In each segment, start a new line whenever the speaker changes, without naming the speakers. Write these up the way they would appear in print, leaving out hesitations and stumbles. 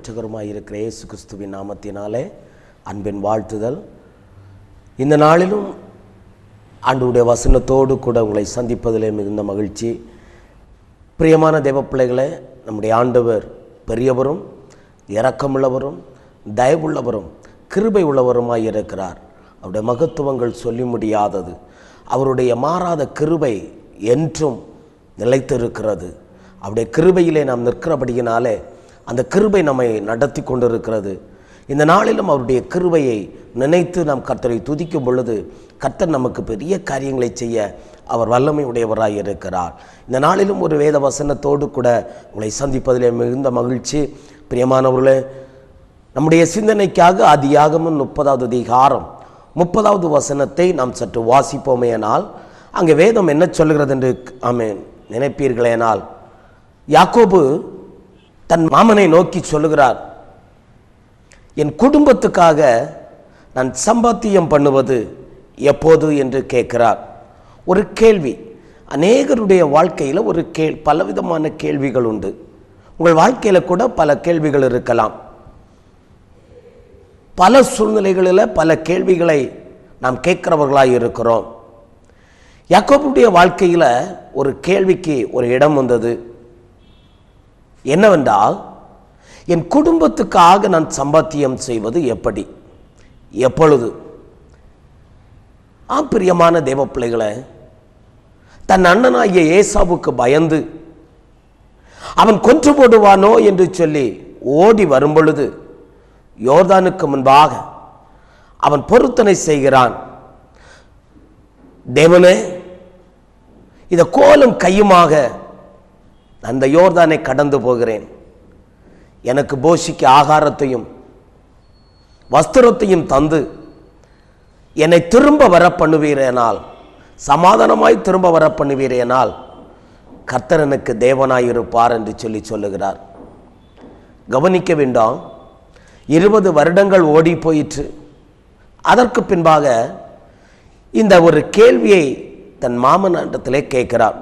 இரட்சகருமாய் இருக்கிற இயேசு கிறிஸ்துவின் நாமத்தினாலே அன்பின் வாழ்த்துதல். இந்த நாளிலும் ஆண்டவருடைய வசனத்தோடு கூட உங்களை சந்திப்பதிலே மிகுந்த மகிழ்ச்சி. பிரியமான தேவ பிள்ளைகளே, நம்முடைய ஆண்டவர் பெரியவரும் இரக்கமுள்ளவரும் தயவுள்ளவரும் கிருபை உள்ளவருமாய் இருக்கிறார். அவருடைய மகத்துவங்கள் சொல்லி முடியாதது. அவருடைய மாறாத கிருபை என்றும் நிலைத்திருக்கிறது. அவருடைய கிருபையிலே நாம் நிற்கிறபடியினாலே அந்த கிருபை நம்மை நடத்தி கொண்டிருக்கிறது. இந்த நாளிலும் அவருடைய கிருபையை நினைத்து நாம் கர்த்தரை துதிக்கும் பொழுது கர்த்தர் நமக்கு பெரிய காரியங்களை செய்ய அவர் வல்லமை உடையவராய் இருக்கிறார். இந்த நாளிலும் ஒரு வேத வசனத்தோடு கூட உங்களை சந்திப்பதிலே மிகுந்த மகிழ்ச்சி. பிரியமானவர்களே, நம்முடைய சிந்தனைக்காக ஆதியாகமம் 30வது அதிகாரம் 30வது வசனத்தை நாம் சற்று வாசிப்போமேனால், அங்கே வேதம் என்ன சொல்லுகிறது என்று நினைப்பீர்களேனால், யாக்கோபு தன் மாமனை நோக்கி சொல்லுகிறார், என் குடும்பத்துக்காக நான் சம்பாத்தியம் பண்ணுவது எப்போது என்று கேட்கிறார். ஒரு கேள்வி. அநேகருடைய வாழ்க்கையில் பலவிதமான கேள்விகள் உண்டு. உங்கள் வாழ்க்கையில் கூட பல கேள்விகள் இருக்கலாம். பல சூழ்நிலைகளில் பல கேள்விகளை நாம் கேட்கிறவர்களாக இருக்கிறோம். யாக்கோபுடைய வாழ்க்கையில் ஒரு கேள்விக்கு ஒரு இடம் வந்தது. என்னவென்றால், என் குடும்பத்துக்காக நான் சம்பாத்தியம் செய்வது எப்படி, எப்பொழுது? பிரியமான தேவ பிள்ளைகளை, தன் அண்ணனாகிய ஏசாவுக்கு பயந்து அவன் கொன்று போடுவானோ என்று சொல்லி ஓடி வரும் பொழுது யோர்தானுக்கு முன்பாக அவன் பொருத்தனை செய்கிறான். தேவனே, இத கோலும் கையுமாக அந்த யோர்தானை கடந்து போகிறேன். எனக்கு போஷிக்க ஆகாரத்தையும் வஸ்திரத்தையும் தந்து என்னை திரும்ப வர பண்ணுவீரேனால், சமாதானமாய் திரும்ப வர பண்ணுவீரேனால் கர்த்தர் எனக்கு தேவனாயிருப்பார் என்று சொல்லுகிறார். கவனிக்க வேண்டாம், 20 வருடங்கள் ஓடி போயிற்று. அதற்கு பின்பாக இந்த ஒரு கேள்வியை தன் மாமனிடத்திலே கேட்கிறார்.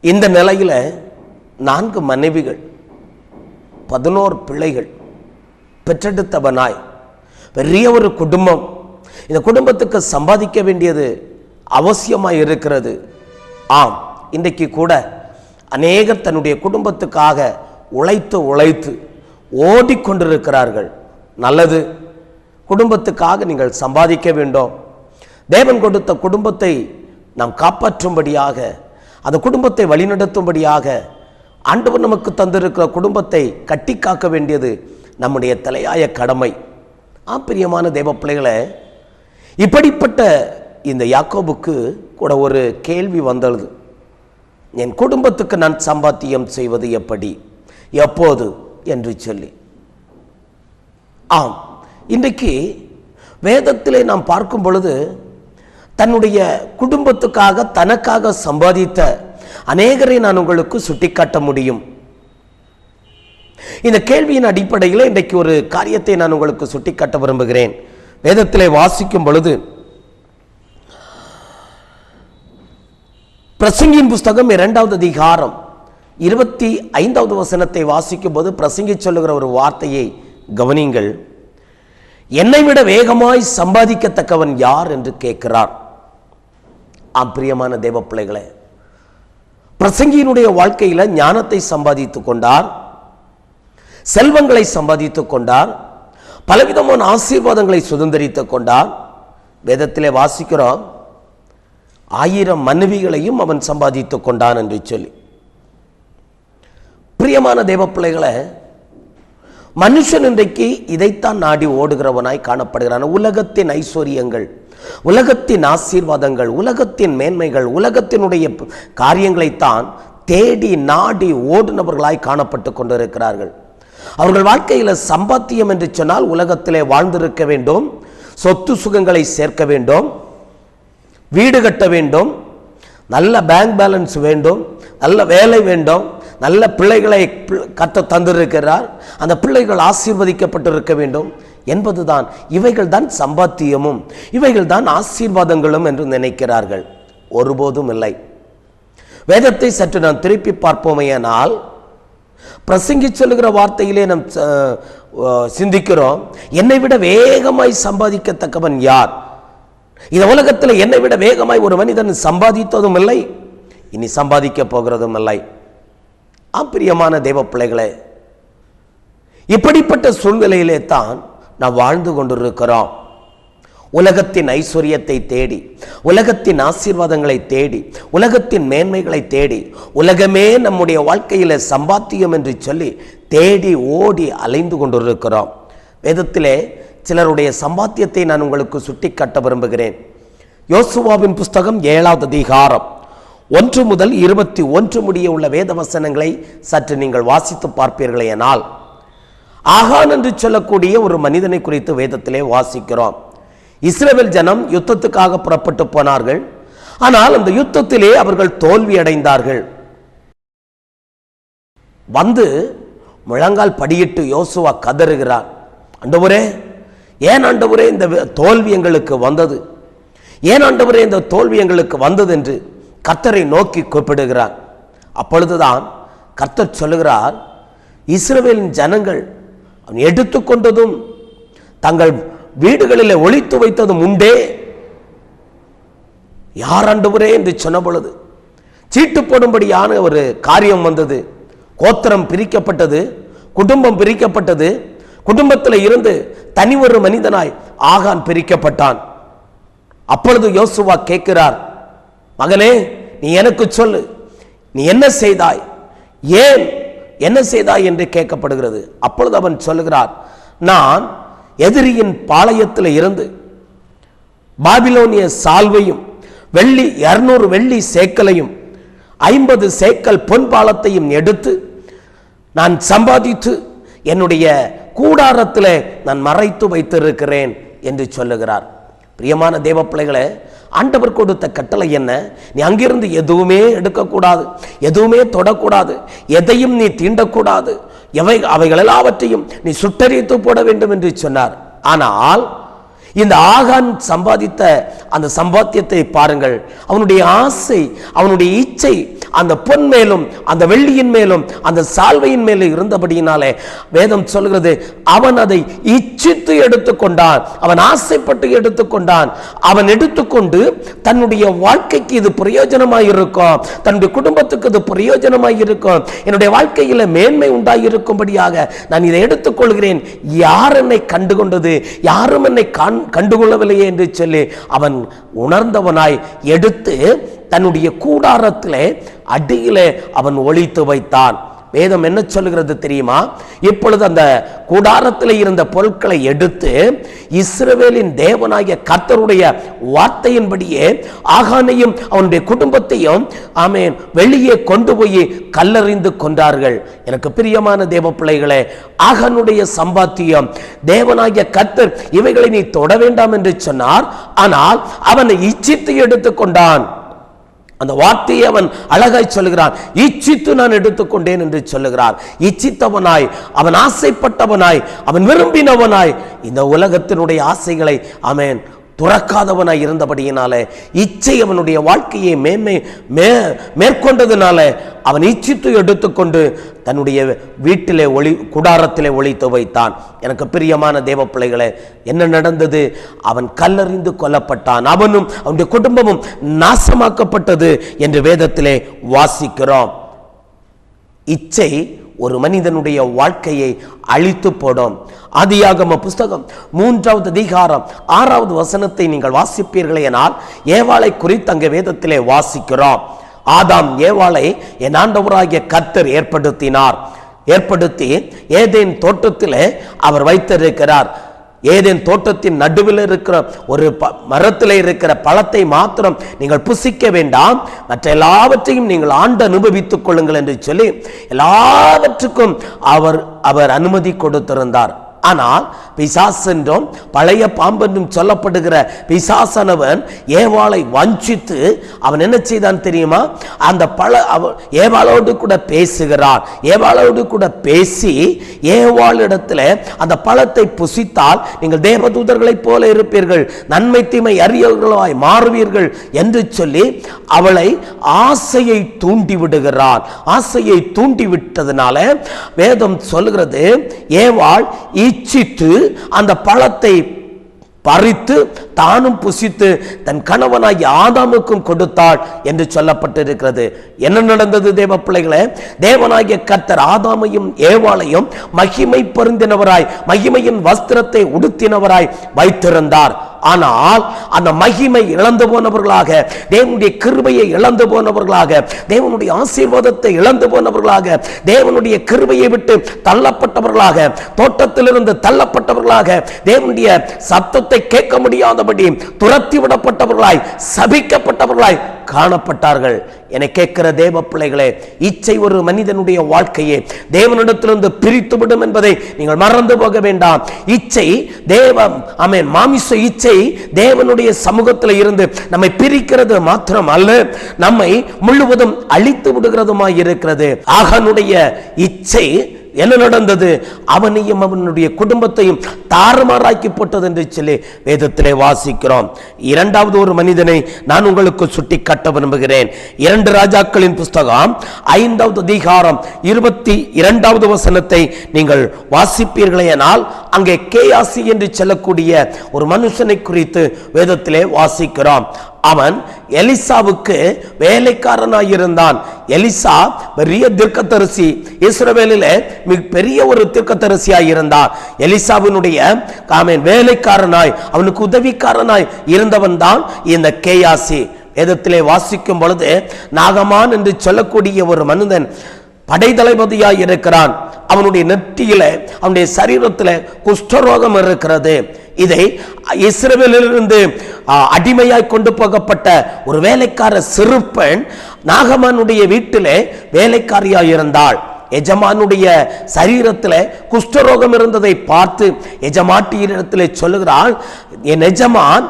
இந்த நிலையில் 4 மனைவிகள், 11 பிள்ளைகள் பெற்றெடுத்தவனாய் பெரிய ஒரு குடும்பம். இந்த குடும்பத்துக்கு சம்பாதிக்க வேண்டியது அவசியமாய் இருக்கிறது. இன்றைக்கு கூட அநேகர் தன்னுடைய குடும்பத்துக்காக உழைத்து ஓடிக்கொண்டிருக்கிறார்கள். நல்லது, குடும்பத்துக்காக நீங்கள் சம்பாதிக்க வேண்டும். தேவன் கொடுத்த குடும்பத்தை நாம் காப்பாற்றும்படியாக, அந்த குடும்பத்தை வழிநடத்தும்படியாக ஆண்டவர் நமக்கு தந்திருக்கிற குடும்பத்தை கட்டி காக்க வேண்டியது நம்முடைய தலையாய கடமை. பிரியமான தேவ பிள்ளைகளை, இப்படிப்பட்ட இந்த யாக்கோபுக்கு கூட ஒரு கேள்வி வந்தது. என் குடும்பத்துக்கு நான் சம்பாத்தியம் செய்வது எப்படி, எப்போது என்று சொல்லி. இன்றைக்கு வேதத்திலே நாம் பார்க்கும் பொழுது தன்னுடைய குடும்பத்துக்காக தனக்காக சம்பாதித்த அநேகரை நான் உங்களுக்கு சுட்டிக்காட்ட முடியும். இந்த கேள்வியின் அடிப்படையில் இன்றைக்கு ஒரு காரியத்தை நான் உங்களுக்கு சுட்டிக்காட்ட விரும்புகிறேன். வேதத்திலே வாசிக்கும் பொழுது பிரசங்கியின் புஸ்தகம் 2வது அதிகாரம் 25வது வசனத்தை வாசிக்கும் போது பிரசங்கி சொல்லுகிற ஒரு வார்த்தையை கவனிங்கள். என்னை விட வேகமாய் சம்பாதிக்கத்தக்கவன் யார் என்று கேட்கிறார். பிரியமான தேவ பிள்ளைகளே, பிரசங்கியினுடைய வாழ்க்கையில் ஞானத்தை சம்பாதித்துக் கொண்டார், செல்வங்களை சம்பாதித்துக் கொண்டார், பலவிதமான ஆசீர்வாதங்களை சுதந்திரித்துக் கொண்டார். வேதத்திலே வாசிக்கிறோம், 1000 மனைவிகளையும் அவன் சம்பாதித்துக் கொண்டான் என்று சொல்லி. பிரியமான தேவ பிள்ளைகளை, மனுஷன் இன்றைக்கு இதைத்தான் நாடி ஓடுகிறவனாய் காணப்படுகிறான். உலகத்தின் ஐஸ்வர்யங்கள், உலகத்தின் ஆசீர்வாதங்கள், உலகத்தின் மேன்மைகள், உலகத்தினுடைய காரியங்களைத்தான் தேடி நாடி ஓடுனவர்களாய் காணப்பட்டு கொண்டிருக்கிறார்கள். அவர்கள் வாழ்க்கையில் சம்பாத்தியம் என்று சொன்னால் உலகத்திலே வாழ்ந்திருக்க வேண்டும், சொத்து சுகங்களை சேர்க்க வேண்டும், வீடு கட்ட வேண்டும், நல்ல பேங்க் பேலன்ஸ் வேண்டும், நல்ல வேலை வேண்டும், நல்ல பிள்ளைகளை கர்த்தர் தந்திருக்கிறார், அந்த பிள்ளைகள் ஆசீர்வதிக்கப்பட்டிருக்க வேண்டும் என்பதுதான். இவைகள் தான் சம்பாத்தியமும் இவைகள் தான் ஆசீர்வாதங்களும் என்று நினைக்கிறார்கள். ஒருபோதும் இல்லை. வேதத்தை சற்று நாம் திருப்பி பார்ப்போமேயானால் பிரசங்கி சொல்லுகிற வார்த்தையிலே நாம் சிந்திக்கிறோம், என்னை விட வேகமாய் சம்பாதிக்கத்தக்கவன் யார்? இந்த உலகத்தில் என்னை விட வேகமாய் ஒரு மனிதன் சம்பாதித்ததும் இல்லை, இனி சம்பாதிக்க போகிறதும் இல்லை. பிரியமான தேவ பிள்ளைகளே, இப்படிப்பட்ட சூழ்நிலையிலே தான் நாம் வாழ்ந்து கொண்டிருக்கிறோம். உலகத்தின் ஐஸ்வர்யத்தை தேடி, உலகத்தின் ஆசீர்வாதங்களை தேடி, உலகத்தின் மேன்மைகளை தேடி, உலகமே நம்முடைய வாழ்க்கையில் சம்பாத்தியம் என்று சொல்லி தேடி ஓடி அலைந்து கொண்டிருக்கிறோம். வேதத்திலே சிலருடைய சம்பாத்தியத்தை நான் உங்களுக்கு சுட்டி காட்ட விரும்புகிறேன். யோசுவாவின் புஸ்தகம் 7வது அதிகாரம் 1 முதல் 21 முடிய உள்ள வேத வசனங்களை சற்று நீங்கள் வாசித்து பார்ப்பீர்களேயானால், ஆகான் என்று சொல்லக்கூடிய ஒரு மனிதனை குறித்து வேதத்திலே வாசிக்கிறோம். இஸ்ரவேல் ஜனம் யுத்தத்துக்காக புறப்பட்டு போனார்கள். ஆனால் அந்த யுத்தத்திலே அவர்கள் தோல்வி அடைந்தார்கள். வந்து முழங்கால் படியிட்டு யோசுவா கதறுகிறார், ஆண்டவரே, ஏன் ஆண்டவரே இந்த தோல்வி எங்களுக்கு வந்தது? ஏன் ஆண்டவரே இந்த தோல்வி எங்களுக்கு வந்தது என்று கர்த்தரை நோக்கி கூப்பிடுகிறார். அப்பொழுதுதான் கர்த்தர் சொல்லுகிறார், இஸ்ரவேலின் ஜனங்கள் எடுத்துக்கொண்டதும் தங்கள் வீடுகளில் ஒளித்து வைத்ததும் உண்டே. யார் ஆண்டவரே என்று சொன்ன பொழுது சீட்டு போடும்படியான ஒரு காரியம் வந்தது. கோத்திரம் பிரிக்கப்பட்டது, குடும்பம் பிரிக்கப்பட்டது. குடும்பத்தில் இருந்து தனி ஒரு மனிதனாய் ஆகான் பிரிக்கப்பட்டான். அப்பொழுது யோசுவா கேட்கிறார், மகனே, நீ எனக்கு சொல்லு, நீ என்ன செய்தாய், ஏன் என்ன செய்தாய் என்று கேட்கப்படுகிறது. அப்பொழுது அவன் சொல்லுகிறார், நான் எதிரியின் பாளையத்தில் இருந்து பாபிலோனிய சால்வையும் 200 வெள்ளி சேக்கலையும் 50 சேக்கல் பொன் பாலத்தையும் எடுத்து நான் சம்பாதித்து என்னுடைய கூடாரத்தில் நான் மறைத்து வைத்திருக்கிறேன் என்று சொல்லுகிறார். பிரியமான தேவ பிள்ளைகளே, ஆண்டவர் கொடுத்த கட்டளை என்ன? நீ அங்கிருந்து எதுவுமே எடுக்கக்கூடாது, எதுவுமே தொடக்கூடாது, எதையும் நீ தீண்டக்கூடாது, அவைகள் எல்லாவற்றையும் நீ சுட்டரித்து போட வேண்டும் என்று சொன்னார். ஆனால் இந்த ஆகான் சம்பாதித்த அந்த சம்பாத்தியத்தை பாருங்கள். அவனுடைய ஆசை, அவனுடைய இச்சை அந்த பொன் மேலும் அந்த வெள்ளியின் மேலும் அந்த சால்வையின் மேலும் இருந்தபடியினாலே வேதம் சொல்கிறது, அவன் அதை இச்சித்து எடுத்துக்கொண்டான், அவன் ஆசைப்பட்டு எடுத்துக்கொண்டான். அவன் எடுத்துக்கொண்டு தன்னுடைய வாழ்க்கைக்கு இது பிரயோஜனமாய் இருக்கும், தன்னுடைய குடும்பத்துக்கு இது பிரயோஜனமாய் இருக்கும், என்னுடைய வாழ்க்கையில் மேன்மை உண்டாயிருக்கும்படியாக நான் இதை எடுத்துக்கொள்கிறேன். யார் என்னை கண்டுகொண்டது? யாரும் என்னை கண்டுகொள்ளவில்லையே என்று சொல்லி அவன் உணர்ந்தவனாய் எடுத்து தன்னுடைய கூடாரத்திலே அடியிலே அவன் ஒளித்து வைத்தான். வேதம் என்ன சொல்கிறது தெரியுமா? இப்பொழுது அந்த கூடாரத்தில் இருந்த பொருட்களை எடுத்து இஸ்ரவேலின் தேவனாகிய கர்த்தருடைய வார்த்தையின்படியே ஆகானையும் அவனுடைய குடும்பத்தையும் ஆமென் வெளியே கொண்டு போய் கல்லறிந்து கொண்டார்கள். எனக்கு பிரியமான தேவ பிள்ளைகளே, ஆகானுடைய சம்பாத்தியம் தேவனாகிய கர்த்தர் இவைகளை நீ தொட வேண்டாம் என்று சொன்னார். ஆனால் அவனை இச்சித்து எடுத்துக்கொண்டான். அந்த வார்த்தையை அவன் அழகாய் சொல்லுகிறான், இச்சித்து நான் எடுத்துக்கொண்டேன் என்று சொல்லுகிறார். இச்சித்தவனாய், அவன் ஆசைப்பட்டவனாய், அவன் விரும்பினவனாய், இந்த உலகத்தினுடைய ஆசைகளை அவன் துறக்காதவனாய் இருந்தபடியினாலே, இச்சை அவனுடைய வாழ்க்கையை மேற்கொண்டதுனால அவன் இச்சித்து எடுத்துக்கொண்டு தன்னுடைய வீட்டிலே கூடாரத்திலே ஒளித்து வைத்தான். எனக்கு பிரியமான தேவ பிள்ளைகளே, என்ன நடந்தது? அவன் கல்லறிந்து கொல்லப்பட்டான், அவனும் அவனுடைய குடும்பமும் நாசமாக்கப்பட்டது என்று வேதத்திலே வாசிக்கிறோம். இச்சை ஒரு மனிதனுடைய வாழ்க்கையை அழித்து போடும். ஆதியாகம புஸ்தகம் 3வது அதிகாரம் 6வது வசனத்தை நீங்கள் வாசிப்பீர்களேனால் ஏவாளை குறித்து அங்கே வேதத்திலே வாசிக்கிறோம். ஆதாம் ஏவாளை என் ஆண்டவராகிய கர்த்தர் ஏற்படுத்தி ஏதேன் தோட்டத்திலே அவர் வைத்திருக்கிறார். ஏதேன் தோட்டத்தின் நடுவில் இருக்கிற ஒரு மரத்தில் இருக்கிற பழத்தை மாத்திரம் நீங்கள் புசிக்க வேண்டாம், மற்ற எல்லாவற்றையும் நீங்கள் ஆண்டு அனுபவித்துக் கொள்ளுங்கள் என்று சொல்லி எல்லாவற்றுக்கும் அவர் அனுமதி கொடுத்திருந்தார். ஆனால் பிசாசு என்றும் பழைய பாம்பென்றும் சொல்லப்படுகிற பிசாசானவன் ஏவாளை வஞ்சித்து அவன் என்ன செய்தான் தெரியுமா? அந்த ஏவாளோடு கூட பேசுகிறான். ஏவாளோடு கூட பேசி ஏவாளிடத்தில் அந்த பழத்தை புசித்தால் நீங்கள் தேவதூதர்களைப் போல இருப்பீர்கள், நன்மை தீமை அறியவர்களாய் மாறுவீர்கள் என்று சொல்லி அவளை ஆசையை தூண்டி விடுகிறான். ஆசையை தூண்டி விட்டதுனால வேதம் சொல்கிறது, ஏவாள் இச்சித்து அந்த பழத்தை பறித்து தானும் புசித்து தன் கணவனாகிய ஆதாமுக்கும் கொடுத்தாள் என்று சொல்லப்பட்டிருக்கிறது. என்ன நடந்தது தேவ பிள்ளைகளே? தேவனாகிய கர்த்தர் ஆதாமையும் ஏவாளையும் மகிமை பொருந்தினவராய், மகிமையின் வஸ்திரத்தை உடுத்தினவராய் வைத்திருந்தார். ஆனால் அந்த மகிமை இழந்து போனவர்களாக, தேவனுடைய கிருபையை இழந்து போனவர்களாக, தேவனுடைய ஆசீர்வாதத்தை இழந்து போனவர்களாக, தேவனுடைய கிருபையை விட்டு தள்ளப்பட்டவர்களாக, தோட்டத்திலிருந்து தள்ளப்பட்டவர்களாக, தேவனுடைய சத்தத்தை கேட்க முடியாதபடி துரத்தி விடப்பட்டவர்களாய், சபிக்கப்பட்டவர்களாய் காணப்பட்டார்கள். என கேட்கிற தேவ பிள்ளைகளே, இச்சை ஒரு மனிதனுடைய வாழ்க்கையை தேவனிடத்திலிருந்து பிரித்து விடும் என்பதை நீங்கள் மறந்து போக வேண்டாம். இச்சை மாமிச இச்சை தேவனுடைய சமூகத்தில் இருந்து நம்மை பிரிக்கிறது மாத்திரம் அல்ல, நம்மை முழுவதும் அழித்து விடுகிறதுமாய் இருக்கிறது. ஆகனுடைய இச்சை என்ன நடந்தது? அவனையும் அவனுடைய குடும்பத்தையும் தாறுமாறாக்கி போட்டது என்று சொல்லி வேதத்திலே வாசிக்கிறோம். இரண்டாவது ஒரு மனிதனை நான் உங்களுக்கு சுட்டி காட்ட விரும்புகிறேன். 2 ராஜாக்களின் புஸ்தகம் 5வது அதிகாரம் 22வது வசனத்தை நீங்கள் வாசிப்பீர்களேனால் அங்கே கேயாசி என்று சொல்லக்கூடிய ஒரு மனுஷனை குறித்து வேதத்திலே வாசிக்கிறோம். அவன் எலிசாவுக்கு வேலைக்காரனாய் இருந்தான். எலிசா பெரிய தீர்க்கதரிசி, இஸ்ரவேலிலே மிக பெரிய ஒரு தீர்க்கதரிசியாய் இருந்தான். எலிசாவினுடைய வேலைக்காரனாய், அவனுக்கு உதவிக்காரனாய் இருந்தவன் தான் இந்த கேயாசி. வேதத்திலே வாசிக்கும் பொழுது நாகமான் என்று சொல்லக்கூடிய ஒரு மனிதன் படைத்தளபதியாய் இருக்கிறான். அவனுடைய நெற்றியில, அவனுடைய சரீரத்தில் குஷ்டரோகம் இருக்கிறது. இதை இஸ்ரவேலிலிருந்து அடிமையாய் கொண்டு போகப்பட்ட ஒரு வேலைக்கார சிறு பெண் நாகமானுடைய வீட்டிலே வேலைக்காரியாய் இருந்தாள். எஜமானுடைய சரீரத்தில் குஷ்டரோகம் இருந்ததை பார்த்து எஜமாட்டியிடத்திலே சொல்லுகிறாள், என் எஜமான்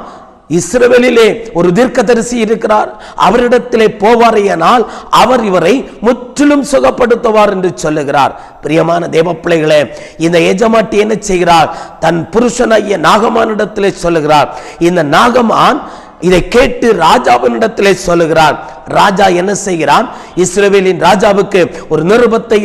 இஸ்ரவேலிலே ஒரு தீர்க்கதரிசி இருக்கிறார், அவரிடத்திலே போவாரையானால் அவர் இவரை முற்றிலும் சுகப்படுத்துவார் என்று சொல்லுகிறார். பிரியமான தேவ பிள்ளைகளே, இந்த எஜமாட்டி என்ன செய்கிறார்? தன் புருஷனாகிய நாகமானிடத்திலே சொல்லுகிறார். இந்த நாகமான் இதை கேட்டு ராஜாவினிடத்திலே சொல்லுகிறான். ராஜா என்ன செய்கிறான்? இஸ்ரவேலின் ராஜாவுக்கு ஒரு நிருபத்தை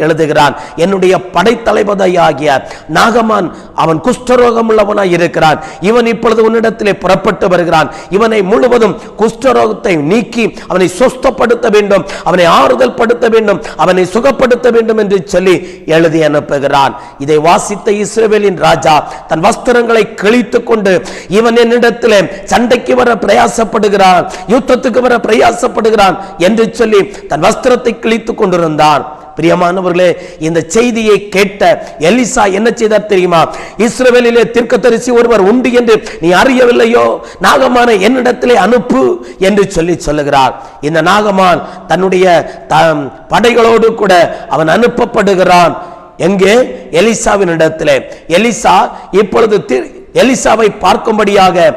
எழுதுகிறான். என்னுடைய படைத்தளபதியாகிய நாகமான் அவன் குஷ்டரோகம் உள்ளவனாய் இருக்கிறான். இவன் இப்பொழுது உன்னிடத்திலே புறப்பட்டு வருகிறான். இவனை முழுவதும் குஷ்டரோகத்தை நீக்கி அவனை சுஸ்தப்படுத்த வேண்டும், அவனை ஆறுதல் படுத்த வேண்டும், அவனை சுகப்படுத்த வேண்டும் என்று சொல்லி எழுதி அனுப்புகிறான். இதை வாசித்த இஸ்ரவேலின் ராஜா தன் வஸ்திரங்களை கிழித்துக் கொண்டு, இவன் என்னிடத்திலே சண்டைக்கு வர பிரயாசப்படுகிறான், யுத்தத்துக்கு வர பிரயாசப்படுகிறான் என்று சொல்லி தன் வஸ்திரத்தை கிழித்துக் கொண்டிருந்தான். பிரியமானவர்களே, இந்த செய்தியை கேட்ட எலிசா என்ன செய்தார் தெரியுமா? இஸ்ரவேலிலே தீர்க்கதரிசி ஒருவர் உண்டு என்று நீ அறியவில்லையோ? நாகமானை என்னிடத்திலே அனுப்பு என்று சொல்லி சொல்லுகிறார். இந்த நாகமான் தன்னுடைய படைகளோடு கூட அவன் அனுப்பப்படுகிறான். எங்கே? எலிசாவின் இடத்திலே. எலிசா இப்பொழுது எலிசாவை பார்க்கும்படியாக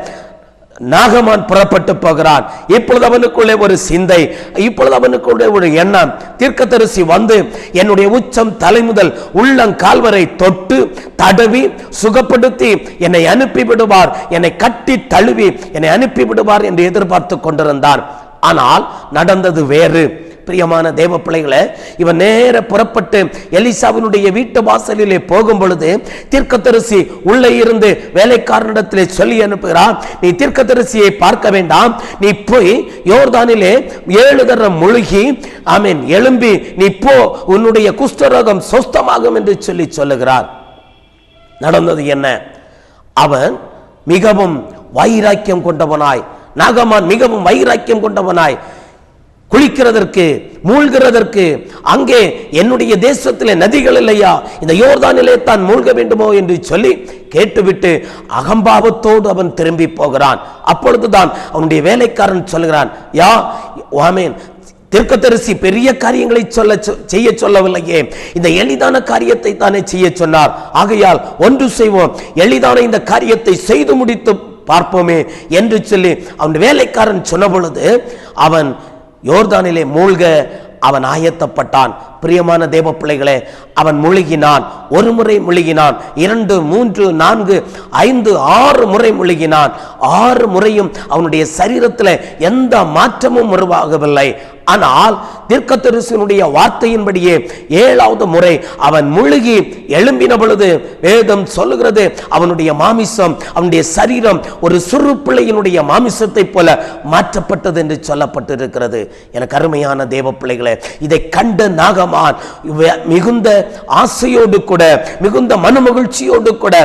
நாகமான் புறப்பட்டு போகிறான். இப்பொழுது அவனுக்குள்ளே ஒரு சிந்தை, இப்பொழுது அவனுக்குள்ளே ஒரு எண்ணம். தீர்க்கதரிசி வந்து என்னுடைய உச்சம் தலை முதல் உள்ளங்கால் வரை தொட்டு தடவி சுகப்படுத்தி என்னை அனுப்பி விடுவார், என்னை கட்டி தழுவி என்னை அனுப்பி விடுவார் என்று எதிர்பார்த்து கொண்டிருந்தான். ஆனால் நடந்தது வேறு. பிரியமான தேவ பிள்ளைகளே, இவன் நேர புறப்பட்டு எலிசாவினுடைய வீட்டு வாசலிலே போகும் பொழுது தீர்க்கதரிசி உள்ளே இருந்து வேலைக்காரனிடத்திலே சொல்லி அனுப்புகிறான், நீ தீர்க்கதரிசியை பார்க்க வேண்டாம், நீ போய் யோர்தானிலே 7 தரம் முழுகி எழும்பி நீ போ, உன்னுடைய குஷ்டரோகம் சொஸ்தமாகும் என்று சொல்லி சொல்லுகிறார். நடந்தது என்ன? அவன் மிகவும் வைராக்கியம் கொண்டவனாய், நாகமான் மிகவும் வைராக்கியம் கொண்டவனாய் குளிக்கிறதற்கு, மூழ்கிறதற்கு, அங்கே என்னுடைய தேசத்திலே நதிகள் இல்லையா, இந்த யோர்தானிலே தான் மூழ்க வேண்டுமோ என்று சொல்லி கேட்டுவிட்டு அகம்பாவத்தோடு அவன் திரும்பி போகிறான். அப்பொழுதுதான் அவனுடைய வேலைக்காரன் சொல்கிறான், யா ஆமென், தீர்க்கதரிசி பெரிய காரியங்களை செய்ய சொல்லவில்லையே, இந்த எளிதான காரியத்தை தானே செய்ய சொன்னார். ஆகையால் ஒன்று செய்வோம், எளிதான இந்த காரியத்தை செய்து முடித்து பார்ப்போமே என்று சொல்லி அவன் வேலைக்காரன் சொன்ன பொழுது அவன் யோர்தானிலே மூழ்க அவன் ஆயத்தப்பட்டான். பிரியமான தேவ பிள்ளைகளே, அவன் முழுகினான். ஒரு முறை முழுகினான், 2, 3, 4, 5, 6 முறை முழுகினான். 6 முறையும் அவனுடைய சரீரத்தில் எந்த மாற்றமும் உருவாகவில்லை. ஆனால் தீர்க்கதரிசியினுடைய வார்த்தையின்படியே 7வது முறை அவன் முழுகி எழும்பின பொழுது வேதம் சொல்லுகிறது, அவனுடைய மாமிசம், அவனுடைய சரீரம் ஒரு சிறு பிள்ளையினுடைய மாமிசத்தை போல மாற்றப்பட்டது என்று சொல்லப்பட்டிருக்கிறது. எனக்கு அருமையான தேவ பிள்ளைகளே, இதை கண்ட நாகமான் மிகுந்த ஆசையோடு கூட, மிகுந்த மனமகிழ்ச்சியோடு கூட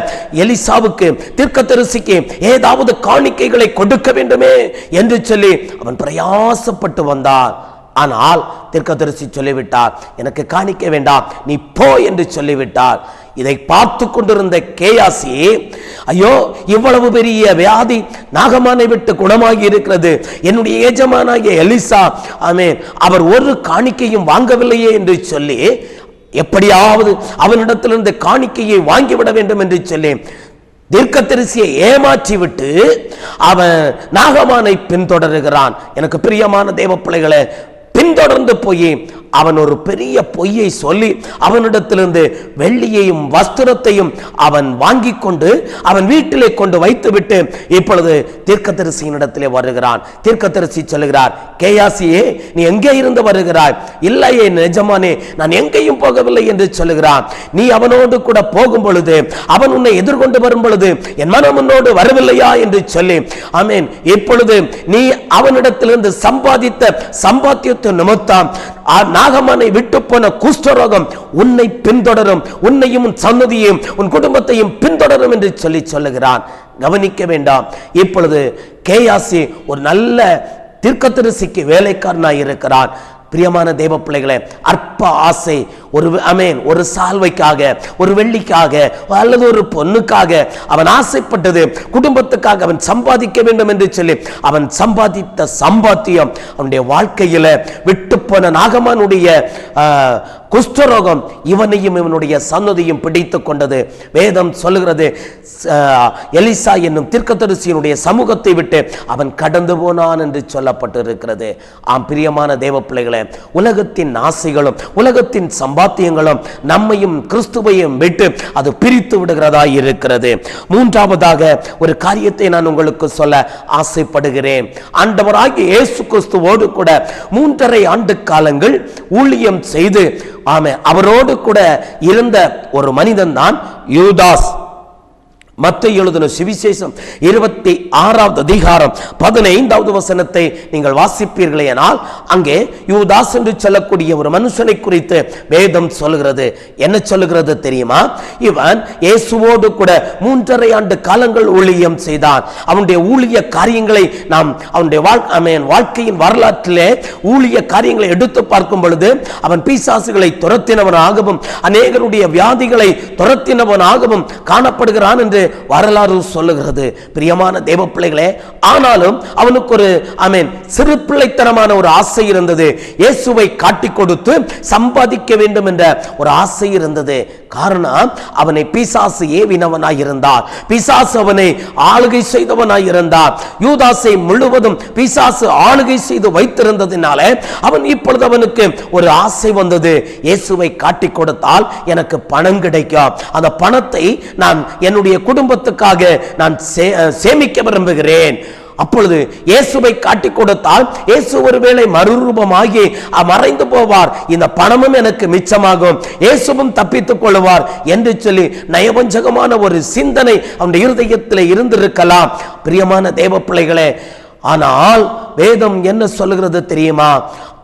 எலிசாவுக்கு, தீர்க்கதரிசிக்கு ஏதாவது காணிக்கைகளை கொடுக்க வேண்டுமே என்று சொல்லி அவன் பிரயாசப்பட்டு வந்தான். ஆனால் தீர்க்கதரிசி சொல்லிவிட்டார், எனக்கு காணிக்க வேண்டாம், நீ போ என்று சொல்லிவிட்டார். இதை பார்த்து கொண்டிருந்த கேயாசி, ஐயோ இவ்வளவு பெரிய வியாதி நாகமானை விட்டு குணமாகி இருக்கிறது, என்னுடைய எஜமானாகிய எலிசா ஆமென் அவர் ஒரு காணிக்கையும் வாங்கவில்லையே என்று சொல்லி எப்படியாவது அவனிடத்திலிருந்து காணிக்கையை வாங்கிவிட வேண்டும் என்று சொல்லி தீர்க்கதரிசியை ஏமாற்றி விட்டு அவன் நாகமானை பின்தொடருகிறான். எனக்கு பிரியமான தேவ பிள்ளைகளே, பின்தொடர்ந்து போய் அவன் ஒரு பெரிய பொய்யை சொல்லி அவனிடத்திலிருந்து வெள்ளியையும் வஸ்திரத்தையும் அவன் வாங்கி கொண்டு அவன் வீட்டிலே கொண்டு வைத்துவிட்டு இப்பொழுது தீர்க்கதரிசியினிடத்திலே வருகிறான். தீர்க்கதரிசி சொல்லுகிறார், கேயாசியே நீ எங்கே இருந்து வருகிறாய்? இல்லையே எஜமானே, நான் எங்கேயும் போகவில்லை என்று சொல்லுகிறான். நீ அவனோடு கூட போகும் பொழுது, அவன் உன்னை எதிர்கொண்டு வரும் பொழுது என் மனம் உன்னோடு வரவில்லையா என்று சொல்லி ஆமென். இப்பொழுது நீ அவனிடத்திலிருந்து சம்பாதித்த சம்பாத்தியத்தை நிமித்தம் நாகமானை விட்டு போன குஷ்டரோகம் உன்னை பின்தொடரும், உன்னையும் உன் சந்ததியையும் உன் குடும்பத்தையும் பின்தொடரும் என்று சொல்லி சொல்லுகிறான். கவனிக்க வேண்டாம், இப்பொழுது கேயாசி ஒரு நல்ல தீர்க்கதரிசிக்கு வேலைக்காரனாய் இருக்கிறான். பிரியமான தேவ பிள்ளைகளே, அற்ப ஆசை, ஒரு சால்வைக்காக, ஒரு வெள்ளிக்காக அல்லது ஒரு பொண்ணுக்காக அவன் ஆசைப்பட்டது, குடும்பத்துக்காக அவன் சம்பாதிக்க வேண்டும் என்று சொல்லி அவன் சம்பாதித்த சம்பாத்தியம் அவனுடைய வாழ்க்கையில விட்டு போன நாகமானுடைய குஷ்டரோகம் இவனையும் இவனுடைய சன்னதியும் பிடித்து கொண்டது. வேதம் சொல்லுகிறது, எலிசா என்னும் தீர்க்கதரிசியினுடைய சமூகத்தை விட்டு அவன் கடந்து போனான் என்று சொல்லப்பட்டிருக்கிறது. ஆம் பிரியமான தேவ பிள்ளைகளே, உலகத்தின் ஆசைகளும் உலகத்தின் சம்பாத்தியங்களும் நம்மையும் கிறிஸ்துவையும் விட்டு அது பிரித்து விடுகிறதா இருக்கிறது. மூன்றாவதாக ஒரு காரியத்தை நான் உங்களுக்கு சொல்ல ஆசைப்படுகிறேன். ஆண்டவராகிய இயேசு கிறிஸ்துவோடு கூட 3.5 ஆண்டு காலங்கள் ஊழியம் செய்து அவரோடு கூட இருந்த ஒரு மனிதன் தான் யூதாஸ். மத்தேயு எழுதின சுவிசேஷம் 26வது அதிகாரம் 15வது வசனத்தை நீங்கள் வாசிப்பீர்களேனால் அங்கே யூதாஸ் என்று சொல்லக்கூடிய ஒரு மனுஷனை குறித்து வேதம் சொல்லுகிறது. என்ன சொல்லுகிறது தெரியுமா? இவன் இயேசுவோடு கூட 3.5 ஆண்டு காலங்கள் ஊழியம் செய்தான். அவனுடைய ஊழிய காரியங்களை நாம் அவனுடைய வாழ்க்கையின் வரலாற்றிலே ஊழிய காரியங்களை எடுத்து பார்க்கும் பொழுது அவன் பிசாசுகளை துரத்தினவனாகவும் அநேகருடைய வியாதிகளை துரத்தினவனாகவும் காணப்படுகிறான் என்று வரலாறு சொல்லுகிறது. பிரியமான தேவ பிள்ளைகளே, ஆனாலும் அவனுக்கு ஒரு சிறு பிள்ளைத்தனமான ஒரு ஆசை இருந்தது. இயேசுவை காட்டிக் கொடுத்து சம்பாதிக்க வேண்டும் என்ற ஒரு ஆசை இருந்தது. காரணம், அவனை பிசாசு ஏவினவனாய் இருந்தார், பிசாசு அவனை ஆளுகை செய்தவனாய் இருந்தார். யூதாசை முழுவதும் பிசாசு ஆளுகை செய்து வைத்திருந்ததினால அவன் இப்பொழுது அவனுக்கு ஒரு ஆசை வந்தது, இயேசுவை காட்டிக் கொடுத்தால் எனக்கு பணம் கிடைக்கும், அந்த பணத்தை நான் என்னுடைய குடும்பத்துக்காக நான் சேமிக்க விரும்புகிறேன். அப்பொழுது இயேசுவை காட்டிக் கொடுத்தால் இயேசு ஒருவேளை மறுரூபமாகி மறைந்து போவார், இந்த பணமும் எனக்கு மிச்சமாகும், இயேசுவும் தப்பித்துக் கொள்வார் என்று சொல்லி நயவஞ்சகமான ஒரு சிந்தனை அவனுடைய இருதயத்தில் இருந்திருக்கலாம். பிரியமான தேவ பிள்ளைகளே, ஆனால் வேதம் என்ன சொல்லுகிறது தெரியுமா?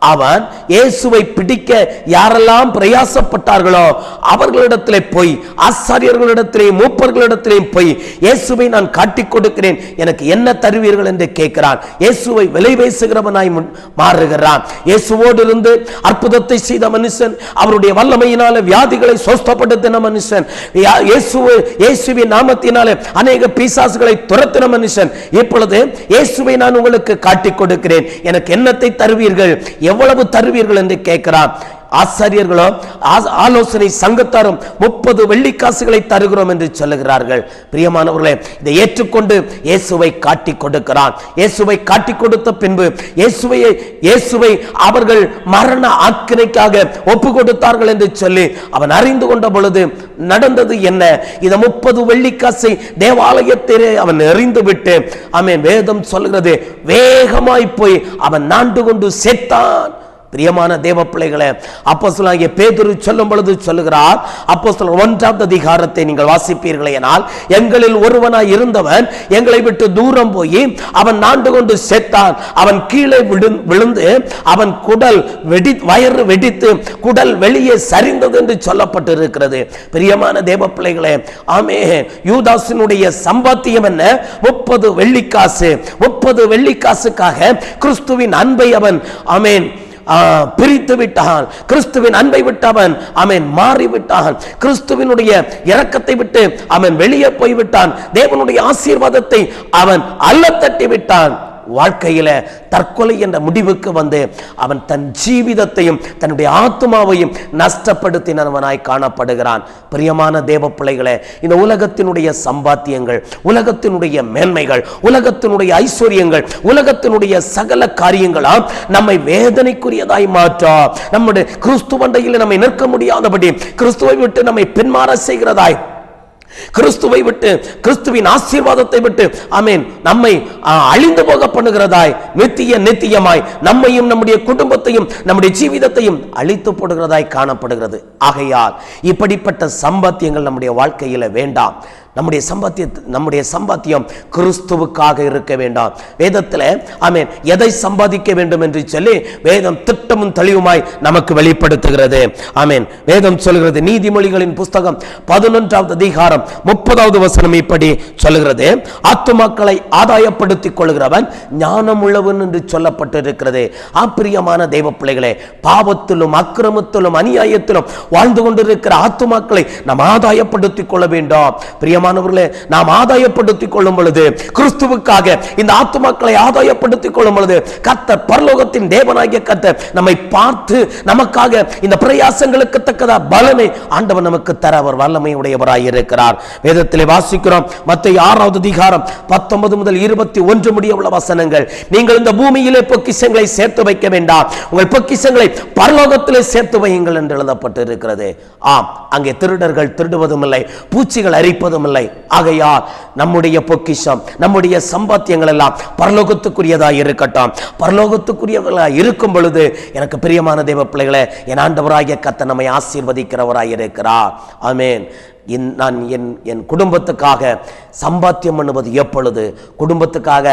அவன் இயேசுவை பிடிக்க யாரெல்லாம் பிரயாசப்பட்டார்களோ அவர்களிடத்திலே போய், ஆசாரியர்களிடத்திலே மூப்பர்களிடத்திலே போய் இயேசுவை நான் காட்டிக் கொடுக்கிறேன், எனக்கு என்ன தருவீர்கள் என்று கேட்கிறான். இயேசுவை விலை பேசுகிறவனாய் மாறுகிறான். இயேசுவோடு இருந்து அற்புதத்தை செய்த மனுஷன், அவருடைய வல்லமையினால வியாதிகளை சொஸ்தப்படுத்தின மனுஷன், இயேசுவின் நாமத்தினாலே அநேக பிசாசுகளை துரத்தின மனுஷன், இப்பொழுது இயேசுவை நான் உங்களுக்கு காட்டிக் கொடுக்கிறேன், எனக்கு என்னத்தை தருவீர்கள் எவ்வளவு தருவீர்கள் என்று கேட்கிறார். ஆசாரியர்களோ ஆலோசனை சங்கத்தாரும் 30 வெள்ளிக்காசுகளை தருகிறோம் என்று சொல்லுகிறார்கள். பிரியமானவர்களே, இதை ஏற்றுக்கொண்டு இயேசுவை காட்டி கொடுக்கிறான். இயேசுவை காட்டி கொடுத்த பின்பு இயேசுவை அவர்கள் மரண ஆக்கினைக்காக ஒப்பு கொடுத்தார்கள் என்று சொல்லி அவன் அறிந்து கொண்ட பொழுது நடந்தது என்ன? இந்த 30 வெள்ளிக்காசை தேவாலயத்திலே அவன் எறிந்து விட்டு வேதம் சொல்கிறது வேகமாய் போய் அவன் நாண்டு கொண்டு செத்தான். பிரியமான தேவ பிள்ளைகளே, அப்போஸ்தலனாகிய பேதுரு சொல்லும் பொழுது சொல்லுகிறார், அப்போஸ்தலர் 1ஆம் அதிகாரத்தை நீங்கள் வாசிப்பீர்களேனால், எங்களில் ஒருவனாய் இருந்தவன் எங்களை விட்டு தூரம் போய் அவன் நாண்டு கொண்டு செத்தான். அவன் கீழே விழுந்து அவன் வயிறு வெடித்து குடல் வெளியே சரிந்தது என்று சொல்லப்பட்டிருக்கிறது. பிரியமான தேவ பிள்ளைகளே, யூதாசினுடைய சம்பாத்தியம் என்ன? 30 வெள்ளிக்காசு. 30 வெள்ளிக்காசுக்காக கிறிஸ்துவின் அன்பை அவன் பிரித்து விட்டான். கிறிஸ்துவின் அன்பை விட்டு அவன் மாறிவிட்டான். கிறிஸ்துவினுடைய இரக்கத்தை விட்டு அவன் வெளியே போய்விட்டான். தேவனுடைய ஆசீர்வாதத்தை அவன் அல்லத்தட்டி விட்டான். வாழ்க்கையில தற்கொலை என்ற முடிவுக்கு வந்து அவன் தன் ஜீவிதத்தையும் தன்னுடைய ஆத்மாவையும் நஷ்டப்படுத்தினவனாய் காணப்படுகிறான். பிரியமான தேவ பிள்ளைகளே, இந்த உலகத்தினுடைய சம்பாத்தியங்கள், உலகத்தினுடைய மேன்மைகள், உலகத்தினுடைய ஐஸ்வர்யங்கள், உலகத்தினுடைய சகல காரியங்களாம் நம்மை வேதனைக்குரியதாய் மாற்றும். நம்முடைய கிறிஸ்துவண்டையில் நம்மை நிற்க முடியாதபடி கிறிஸ்துவை விட்டு நம்மை பின்மாற செய்கிறதாய், கிறிஸ்துவை விட்டு கிறிஸ்துவின் ஆசீர்வாதத்தை விட்டு நம்மை அழிந்து போக பண்ணுகிறதாய், நித்தியமாய் நம்மையும் நம்முடைய குடும்பத்தையும் நம்முடைய ஜீவிதத்தையும் அழித்து போடுகிறதாய் காணப்படுகிறது. ஆகையால் இப்படிப்பட்ட சம்பாத்தியங்கள் நம்முடைய வாழ்க்கையில வேண்டாம். நம்முடைய சம்பாத்தியம் கிறிஸ்துவுக்காக இருக்க வேண்டாம். வேதத்தில் எதை சம்பாதிக்க வேண்டும் என்று சொல்லி வேதம் திட்டமும் தெளிவுமாய் நமக்கு வெளிப்படுத்துகிறது. வேதம் சொல்கிறது, நீதிமொழிகளின் புஸ்தகம் 11ஆம் அதிகாரம் 30வது வசனம் இப்படி சொல்லுகிறது, ஆத்துமாக்களை ஆதாயப்படுத்திக் கொள்கிறவன் ஞானம் உள்ளவன் என்று சொல்லப்பட்டிருக்கிறது. பிரியமான தெய்வ பிள்ளைகளே, பாவத்திலும் அக்கிரமத்திலும் அநியாயத்திலும் வாழ்ந்து கொண்டிருக்கிற ஆத்துமாக்களை நாம் ஆதாயப்படுத்திக் கொள்ள வேண்டும். பிரியமான நாம் ஆதாயப்படுத்திக் கொள்ளும் பொழுது, கிறிஸ்துவுக்காக இந்த ஆத்துமாக்களை ஆதாயப்படுத்திக் கொள்ளும் பொழுது, கர்த்தர் பரலோகத்தின் தேவனாகிய கர்த்தர் நம்மை பார்த்து நமக்காக இந்த பிரயாசங்களுக்கு தக்கதா பலனை ஆண்டவர் நமக்கு தர அவர் வல்லமை உடையவராய் இருக்கிறார். வேதத்திலே வாசிக்கிறோம், மத்தேயு 6ஆவது அதிகாரம் 19 முதல் 21 முடிய உள்ள வசனங்கள், நீங்கள் இந்த பூமியிலே பொக்கிஷங்களை சேர்த்து வைக்க வேண்டாம், உங்கள் பொக்கிஷங்களை பரலோகத்திலே சேர்த்து வையுங்கள் என்று எழுதப்பட்டு இருக்கிறது. அங்கே திருடர்கள் திருடுவதும் இல்லை, பூச்சிகள் அரிப்பதும் இல்லை. ஆகையால் நம்முடைய பொக்கிஷம், நம்முடைய சம்பாத்தியங்கள் எல்லாம் பரலோகத்துக்குரியதாய் இருக்கட்டும். பரலோகத்துக்குரியவர்களாய் இருக்கும் பொழுது எனக்கு பிரியமான தேவ பிள்ளைகளே, என் ஆண்டவராகிய கர்த்தர் நம்மை ஆசீர்வதிக்கிறவராய் இருக்கிறார். ஆமென். நான் என் குடும்பத்துக்காக சம்பாத்தியம் பண்ணுவது எப்பொழுது? குடும்பத்துக்காக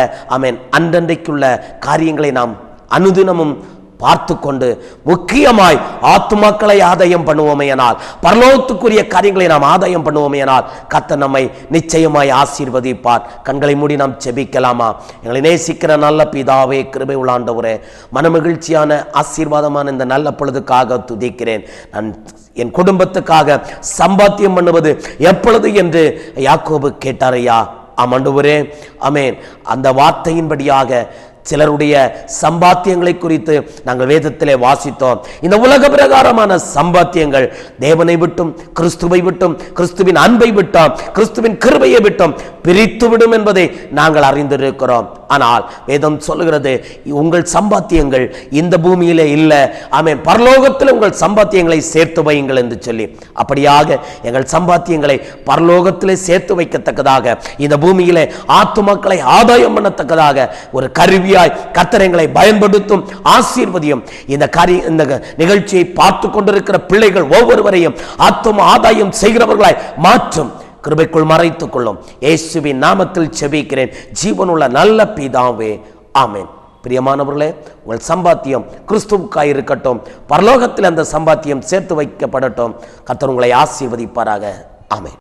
அன்றன்றைக்குள்ள காரியங்களை நாம் அனுதினமும் பார்த்து கொண்டு முக்கியமாய் ஆத்துமாக்களை ஆதாயம் பண்ணுவோமேயானால், பரலோகத்துக்குரிய காரியங்களை நாம் ஆதாயம் பண்ணுவோமேயானால் கர்த்தர் நம்மை நிச்சயமாய் ஆசீர்வதிப்பார். கண்களை மூடி நாம் ஜெபிக்கலாமா? எங்களை நேசிக்கிற நல்ல பிதாவே, கிருபை உள்ள ஆண்டவரே, மனமகிழ்ச்சியான ஆசீர்வாதமான இந்த நல்ல பொழுதுக்காக துதிக்கிறேன். நான் என் குடும்பத்துக்காக சம்பாத்தியம் பண்ணுவது எப்பொழுது என்று யாக்கோபு கேட்டாரையா. ஆண்டவரே, ஆமென். அந்த வார்த்தையின்படியாக சிலருடைய சம்பாத்தியங்களை குறித்து நாங்கள் வேதத்திலே வாசித்தோம். இந்த உலக பிரகாரமான சம்பாத்தியங்கள் தேவனை விட்டும் கிறிஸ்துவை விட்டும் கிறிஸ்துவின் அன்பை விட்டோம் கிறிஸ்துவின் கிருபையை விட்டும் பிரித்துவிடும் என்பதை நாங்கள் அறிந்திருக்கிறோம். ஆனால் வேதம் சொல்லுகிறது, உங்கள் சம்பாத்தியங்கள் இந்த பூமியிலே இல்லை, பரலோகத்தில் உங்கள் சம்பாத்தியங்களை சேர்த்து வையுங்கள் என்று சொல்லி, அப்படியாக எங்கள் சம்பாத்தியங்களை பரலோகத்திலே சேர்த்து வைக்கத்தக்கதாக, இந்த பூமியிலே ஆத்துமாக்களை ஆதாயம் பண்ணத்தக்கதாக ஒரு கருவியாய் கர்த்தர் எங்களை பயன்படுத்தும் ஆசீர்வதியும். இந்த நிகழ்ச்சியை பார்த்து கொண்டிருக்கிற பிள்ளைகள் ஒவ்வொருவரையும் ஆத்தும ஆதாயம் செய்கிறவர்களாய் மாற்றும் கிருபைக்குள் மறைத்துக் கொள்ளும். இயேசுவின் நாமத்தில் ஜெபிக்கிறேன் ஜீவனுள்ள நல்ல பிதாவே, ஆமென். பிரியமானவர்களே, உங்கள் சம்பாத்தியம் கிறிஸ்துவுக்காய் இருக்கட்டும். பரலோகத்தில் அந்த சம்பாத்தியம் சேர்த்து வைக்கப்படட்டும். கர்த்தர் உங்களை ஆசீர்வதிப்பாராக. ஆமென்.